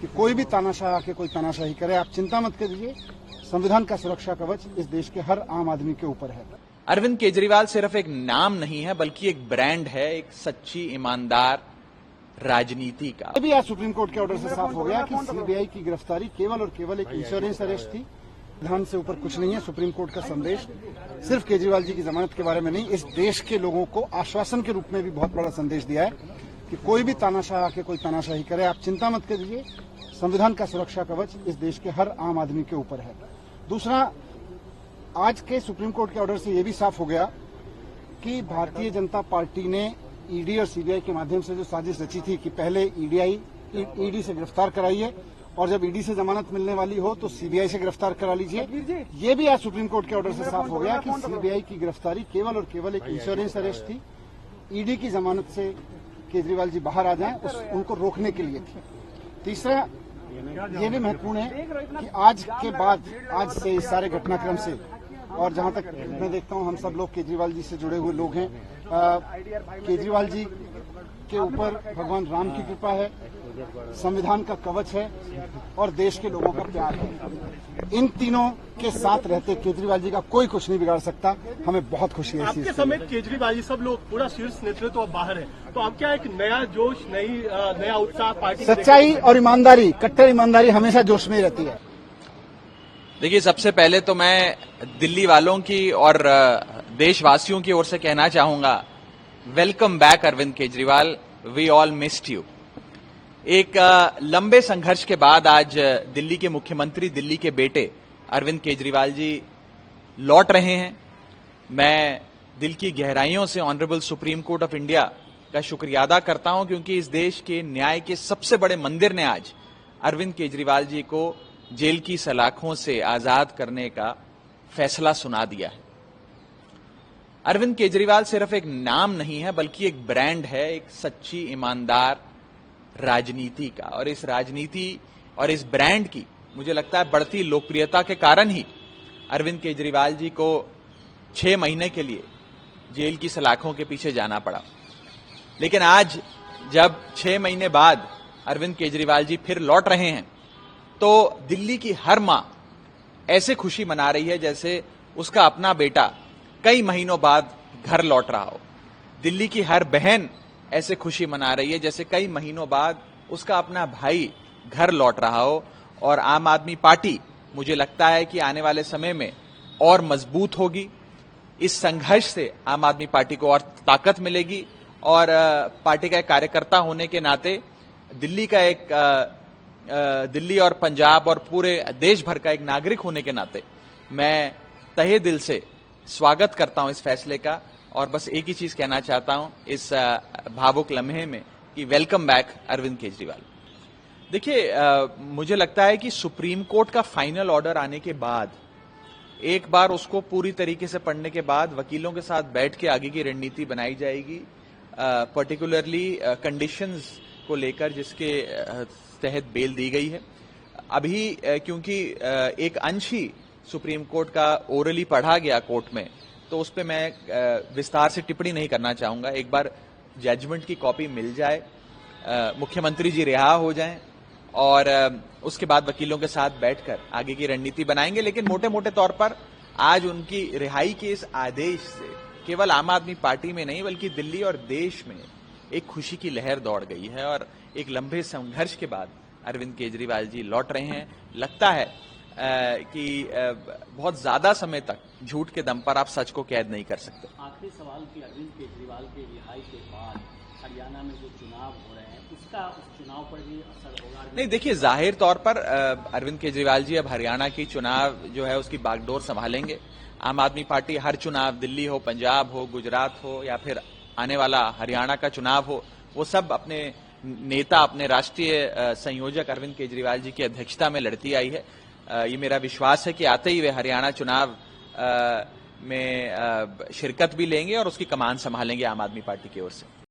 कि कोई भी तानाशाह आके कोई तानाशाही करे, आप चिंता मत करिए, संविधान का सुरक्षा कवच इस देश के हर आम आदमी के ऊपर है। अरविंद केजरीवाल सिर्फ एक नाम नहीं है, बल्कि एक ब्रांड है, एक सच्ची ईमानदार राजनीति का। अभी आज सुप्रीम कोर्ट के ऑर्डर से साफ हो गया कि सीबीआई की गिरफ्तारी केवल और केवल एक इंश्योरेंस अरेस्ट थी, संविधान से ऊपर कुछ नहीं है। सुप्रीम कोर्ट का संदेश सिर्फ केजरीवाल जी की जमानत के बारे में नहीं, इस देश के लोगों को आश्वासन के रूप में भी बहुत बड़ा संदेश दिया है कि कोई भी तानाशाह आके कोई तानाशाही करे, आप चिंता मत करिए, संविधान का सुरक्षा कवच इस देश के हर आम आदमी के ऊपर है। दूसरा, आज के सुप्रीम कोर्ट के ऑर्डर से यह भी साफ हो गया कि भारतीय जनता पार्टी ने ईडी और सीबीआई के माध्यम से जो साजिश रची थी कि पहले ईडी से गिरफ्तार कराइए और जब ईडी से जमानत मिलने वाली हो तो सीबीआई से गिरफ्तार करा लीजिए। ये भी आज सुप्रीम कोर्ट के ऑर्डर से साफ हो गया कि सीबीआई की गिरफ्तारी केवल और केवल एक इंश्योरेंस अरेस्ट थी, ईडी की जमानत से केजरीवाल जी बाहर आ जाएं उनको रोकने के लिए थी। तीसरा, ये भी महत्वपूर्ण है कि आज के बाद, आज से इस सारे घटनाक्रम से, और जहां तक मैं देखता हूं हम सब लोग केजरीवाल जी से जुड़े हुए लोग हैं, केजरीवाल जी के ऊपर भगवान राम की कृपा है, संविधान का कवच है और देश के लोगों का प्यार है। इन तीनों के साथ रहते केजरीवाल जी का कोई कुछ नहीं बिगाड़ सकता। हमें बहुत खुशी है। आपके समेत केजरीवाल जी सब लोग, पूरा शीर्ष नेतृत्व अब बाहर है, तो अब क्या एक नया जोश, नया उत्साह पार्टी, सच्चाई और ईमानदारी, कट्टर ईमानदारी हमेशा जोश में रहती है। देखिए, सबसे पहले तो मैं दिल्ली वालों की और देशवासियों की ओर से कहना चाहूंगा, welcome back Arvind Kejriwal, we all missed you. एक लंबे संघर्ष के बाद आज दिल्ली के मुख्यमंत्री, दिल्ली के बेटे अरविंद केजरीवाल जी लौट रहे हैं। मैं दिल की गहराइयों से honourable supreme court of India का शुक्रिया अदा करता हूं, क्योंकि इस देश के न्याय के सबसे बड़े मंदिर ने आज अरविंद केजरीवाल जी को जेल की सलाखों से आजाद करने का फैसला सुना दिया है। अरविंद केजरीवाल सिर्फ एक नाम नहीं है, बल्कि एक ब्रांड है, एक सच्ची ईमानदार राजनीति का। और इस राजनीति और इस ब्रांड की मुझे लगता है बढ़ती लोकप्रियता के कारण ही अरविंद केजरीवाल जी को 6 महीने के लिए जेल की सलाखों के पीछे जाना पड़ा। लेकिन आज जब 6 महीने बाद अरविंद केजरीवाल जी फिर लौट रहे हैं, तो दिल्ली की हर मां ऐसे खुशी मना रही है जैसे उसका अपना बेटा कई महीनों बाद घर लौट रहा हो। दिल्ली की हर बहन ऐसे खुशी मना रही है जैसे कई महीनों बाद उसका अपना भाई घर लौट रहा हो। और आम आदमी पार्टी, मुझे लगता है कि आने वाले समय में और मजबूत होगी। इस संघर्ष से आम आदमी पार्टी को और ताकत मिलेगी। और पार्टी का एक कार्यकर्ता होने के नाते, दिल्ली और पंजाब और पूरे देश भर का एक नागरिक होने के नाते मैं तहे दिल से स्वागत करता हूं इस फैसले का। और बस एक ही चीज कहना चाहता हूं इस भावुक लम्हे में कि वेलकम बैक अरविंद केजरीवाल। देखिए, मुझे लगता है कि सुप्रीम कोर्ट का फाइनल ऑर्डर आने के बाद, एक बार उसको पूरी तरीके से पढ़ने के बाद वकीलों के साथ बैठ के आगे की रणनीति बनाई जाएगी, पर्टिकुलरली कंडीशंस को लेकर जिसके तहत बेल दी गई है। अभी क्योंकि एक अंश ही सुप्रीम कोर्ट का ओरली पढ़ा गया कोर्ट में, तो उस पर मैं विस्तार से टिप्पणी नहीं करना चाहूंगा। एक बार जजमेंट की कॉपी मिल जाए, मुख्यमंत्री जी रिहा हो जाएं और उसके बाद वकीलों के साथ बैठकर आगे की रणनीति बनाएंगे। लेकिन मोटे मोटे तौर पर आज उनकी रिहाई के इस आदेश से केवल आम आदमी पार्टी में नहीं, बल्कि दिल्ली और देश में एक खुशी की लहर दौड़ गई है। और एक लंबे संघर्ष के बाद अरविंद केजरीवाल जी लौट रहे हैं। लगता है कि बहुत ज्यादा समय तक झूठ के दम पर आप सच को कैद नहीं कर सकते। आखिरी सवाल कि अरविंद केजरीवाल के रिहाई के बाद हरियाणा में जो चुनाव हो रहे हैं, उसका उस चुनाव पर भी असर होगा? नहीं, देखिए, जाहिर तौर पर अरविंद केजरीवाल जी अब हरियाणा की चुनाव जो है उसकी बागडोर संभालेंगे। आम आदमी पार्टी हर चुनाव, दिल्ली हो, पंजाब हो, गुजरात हो या फिर आने वाला हरियाणा का चुनाव हो, वो सब अपने नेता, अपने राष्ट्रीय संयोजक अरविंद केजरीवाल जी की अध्यक्षता में लड़ती आई है। ये मेरा विश्वास है कि आते ही वे हरियाणा चुनाव में शिरकत भी लेंगे और उसकी कमान संभालेंगे आम आदमी पार्टी की ओर से।